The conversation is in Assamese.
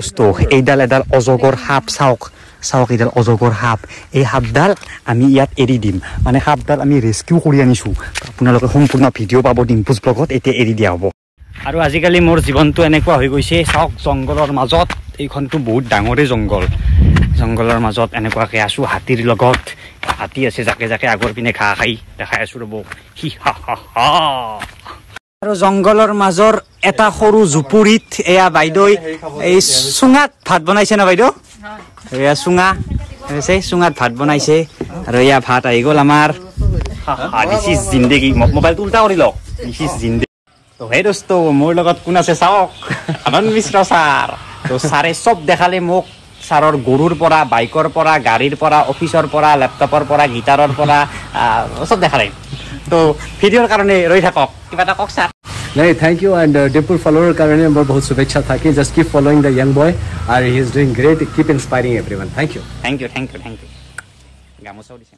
দোস্ত এইডাল এডাল অজগৰ সাপ চাওক এইডাল অজগৰ সাপ এই সাপডাল আমি ইয়াত এৰি দিম মানে সাপডাল আমি ৰেস্কিউ কৰি আনিছোঁ আপোনালোকে সম্পূৰ্ণ ভিডিঅ' পাব ডিম্পুজ ব্লগত এতিয়া এৰি দিয়া হ'ব আৰু আজিকালি মোৰ জীৱনটো এনেকুৱা হৈ গৈছে চাওক জংঘলৰ মাজত এইখনটো বহুত ডাঙৰে জংঘলৰ মাজত এনেকুৱাকৈ আছোঁ হাতীৰ লগত হাতী আছে জাকে আগৰ পিনে ঘাঁহ খাই দেখাই আছোঁ ৰ'ব হি হা হা আৰু জংঘলৰ মাজৰ এটা সৰু জুপুৰিত এয়া বাইদেউ এই চুঙাত ভাত বনাইছে না বাইদেউ এয়া চুঙাত ভাত বনাইছে আৰু এয়া ভাত আহি গ'ল আমাৰ দিছ ইজ জিন্দেগী মোবাইলটো উল্টা কৰি লওক দিছ ইজ জিন্দেগী তো সেই দোস্ত মোৰ লগত কোন আছে চাওক আনন্দ মিশ্ৰ ছাৰ তো ছাৰে চব দেখালে মোক ছাৰৰ গৰুৰ পৰা বাইকৰ পৰা গাড়ীৰ পৰা অফিচৰ পৰা লেপটপৰ পৰা গিটাৰৰ পৰা চব দেখালে তো ভিডিঅ'ৰ কাৰণে ৰৈ থাকক কিবা এটা কওক ছাৰ नहीं thank you and Dimple follower कारण मैं बहुत शुभेच्छा था कि just keep following the young boy और he is doing great keep inspiring everyone thank you गामोसाও দিছে